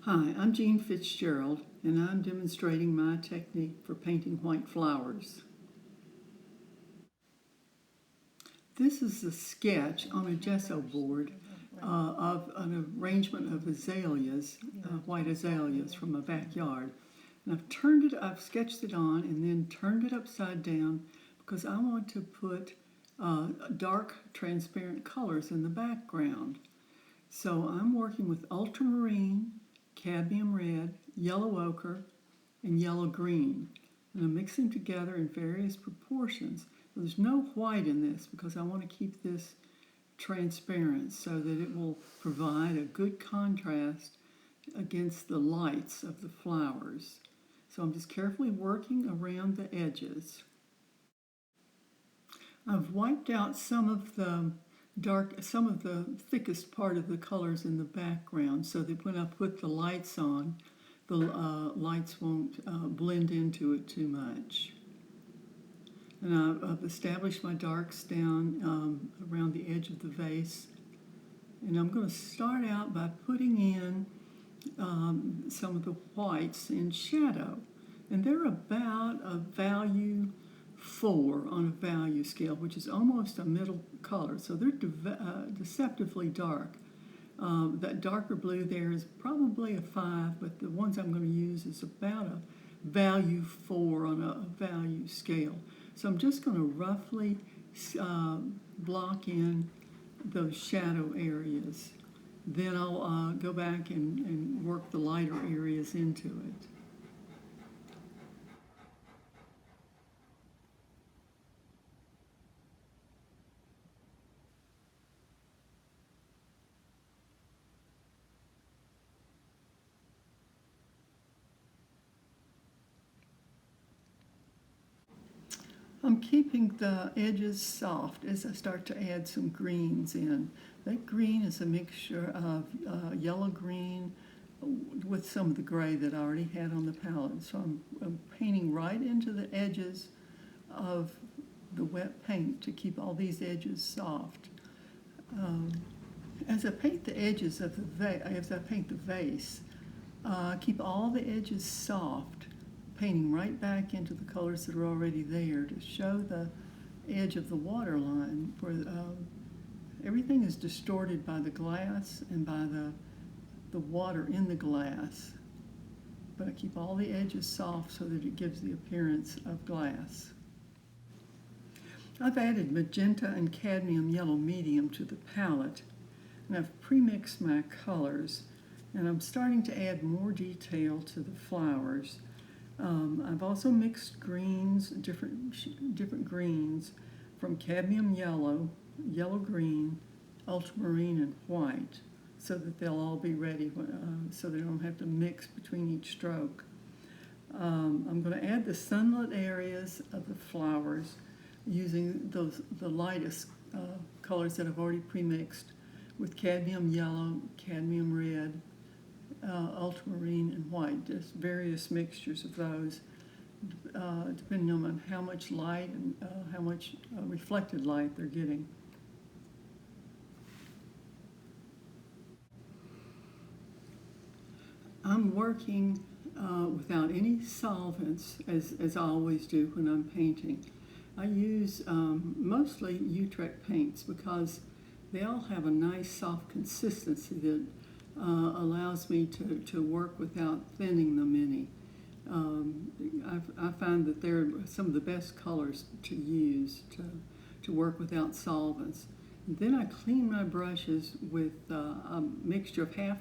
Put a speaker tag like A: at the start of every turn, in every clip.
A: Hi, I'm Jean Fitzgerald, and I'm demonstrating my technique for painting white flowers. This is a sketch on a gesso board of an arrangement of azaleas, white azaleas from my backyard. And I've sketched it on and then turned it upside down because I want to put dark transparent colors in the background. So I'm working with ultramarine, cadmium red, yellow ochre, and yellow green. And I'm mixing them together in various proportions. There's no white in this because I want to keep this transparent so that it will provide a good contrast against the lights of the flowers. So I'm just carefully working around the edges. I've wiped out some of the thickest part of the colors in the background so that when I put the lights on, the lights won't blend into it too much. And I've established my darks down around the edge of the vase. And I'm going to start out by putting in some of the whites in shadow. And they're about a value 4 on a value scale, which is almost a middle color. So they're deceptively dark. That darker blue there is probably a 5, but the ones I'm going to use is about a value 4 on a value scale. So I'm just going to roughly block in those shadow areas. Then I'll go back and work the lighter areas into it. I'm keeping the edges soft as I start to add some greens in. That green is a mixture of yellow green with some of the gray that I already had on the palette. So I'm painting right into the edges of the wet paint to keep all these edges soft. As I paint the edges of the vase, keep all the edges soft, painting right back into the colors that are already there to show the edge of the water line where everything is distorted by the glass and by the water in the glass. But I keep all the edges soft so that it gives the appearance of glass. I've added magenta and cadmium yellow medium to the palette, and I've pre-mixed my colors, and I'm starting to add more detail to the flowers. I've also mixed greens, different greens from cadmium yellow, yellow green, ultramarine, and white, so that they'll all be ready so they don't have to mix between each stroke. I'm going to add the sunlit areas of the flowers using the lightest colors that I've already pre-mixed with cadmium yellow, cadmium red, ultramarine, and white. Just various mixtures of those depending on how much light and how much reflected light they're getting. I'm working without any solvents, as I always do when I'm painting. I use mostly Utrecht paints because they all have a nice soft consistency that allows me to work without thinning them any. I find that they're some of the best colors to use to work without solvents. And then I clean my brushes with a mixture of half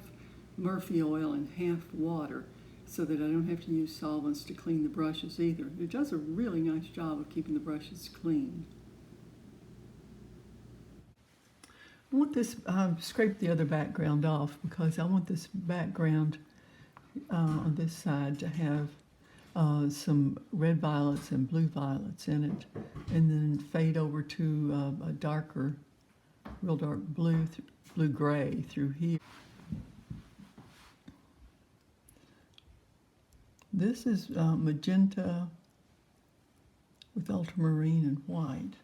A: Murphy oil and half water so that I don't have to use solvents to clean the brushes either. It does a really nice job of keeping the brushes clean. I want this, scrape the other background off because I want this background on this side to have some red violets and blue violets in it, and then fade over to a darker, real dark blue-gray through here. This is magenta with ultramarine and white.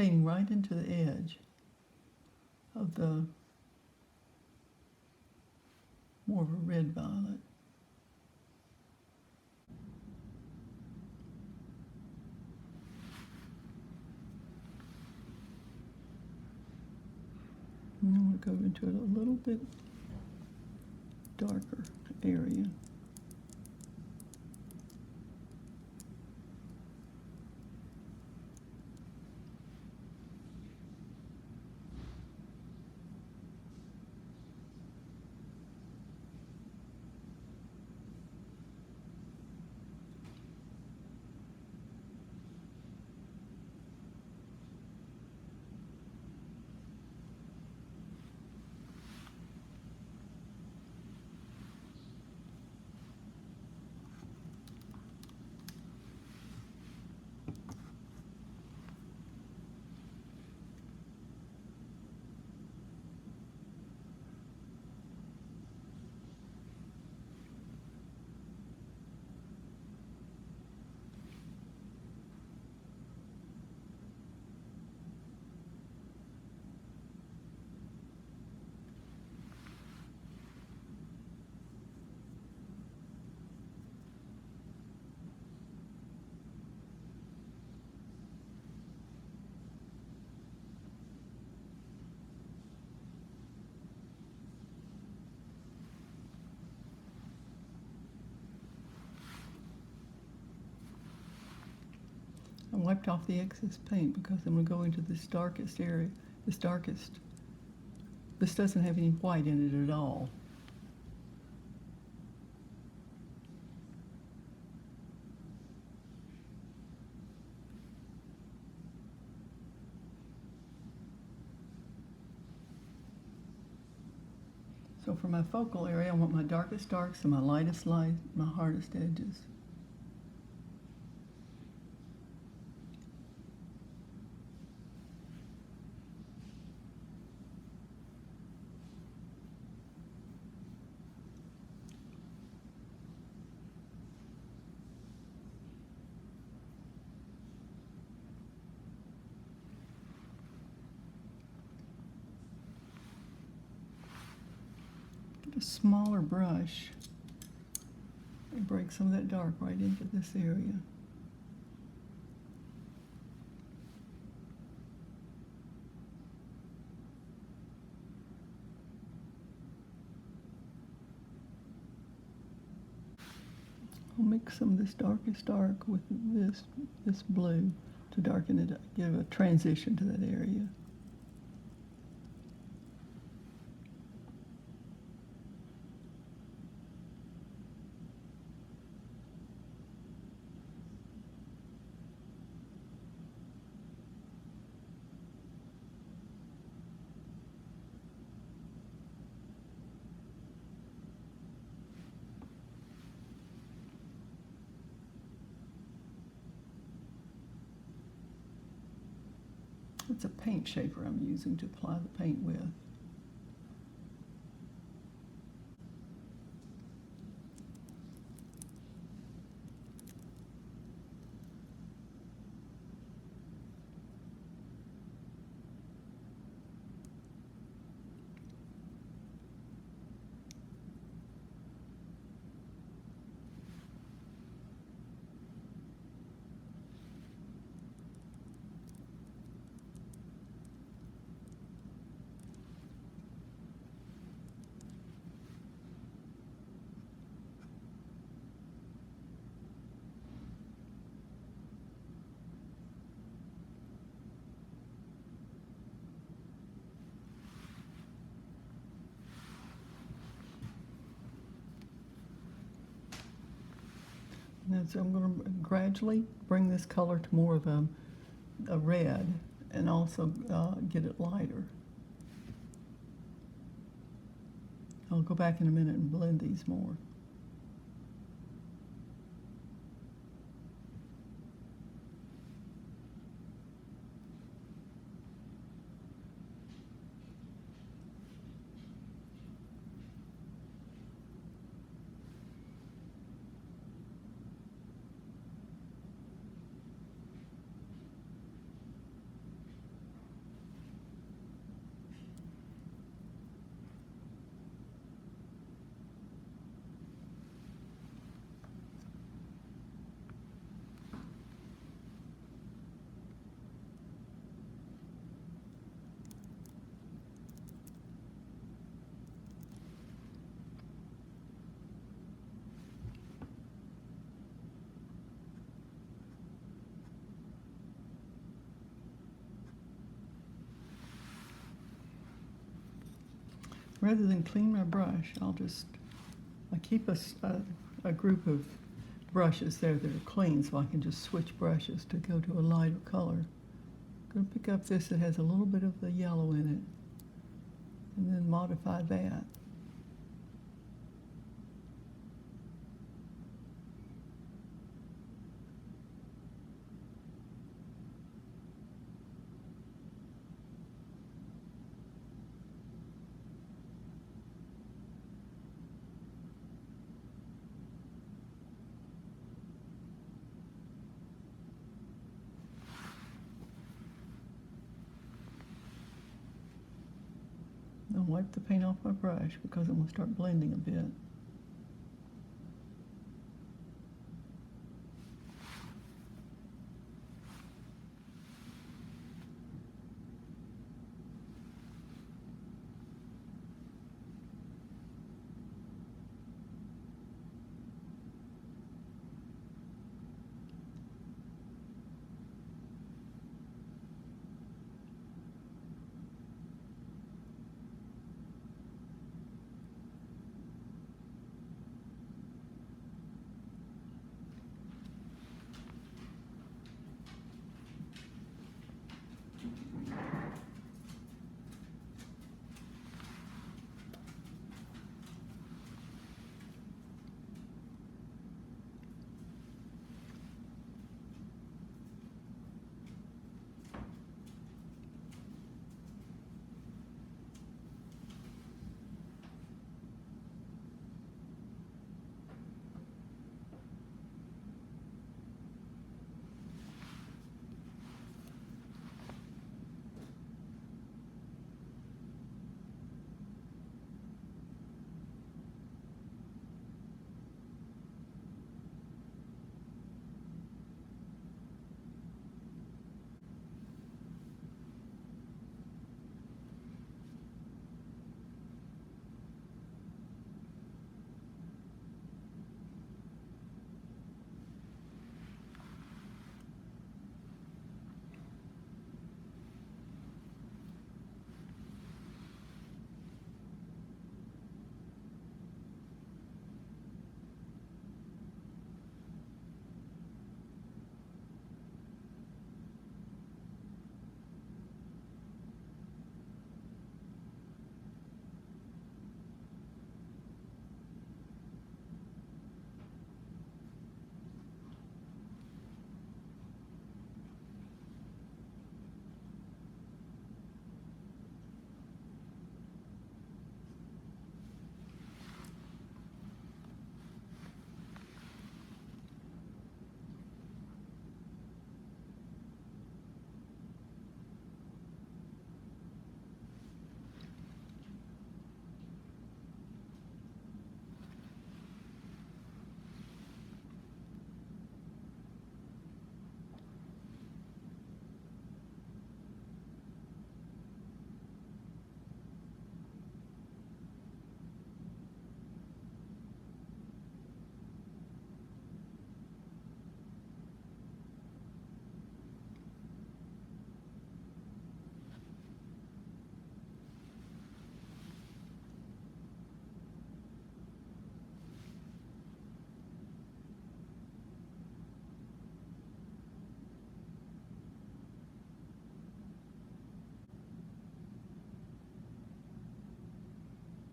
A: painting right into the edge of the more of a red violet. And I'm going to go into it a little bit darker area. I wiped off the excess paint because I'm going to go into this darkest area, this darkest. This doesn't have any white in it at all. So for my focal area, I want my darkest darks and my lightest light, my hardest edges. Get a smaller brush and break some of that dark right into this area. I'll mix some of this darkest dark with this blue to darken it, give a transition to that area. It's a paint shaper I'm using to apply the paint with. And so I'm going to gradually bring this color to more of a red and also get it lighter. I'll go back in a minute and blend these more. rather than clean my brush, I keep a group of brushes there that are clean so I can just switch brushes to go to a lighter color. I'm going to pick up this that has a little bit of the yellow in it and then modify that. I'll wipe the paint off my brush because I'm going to start blending a bit.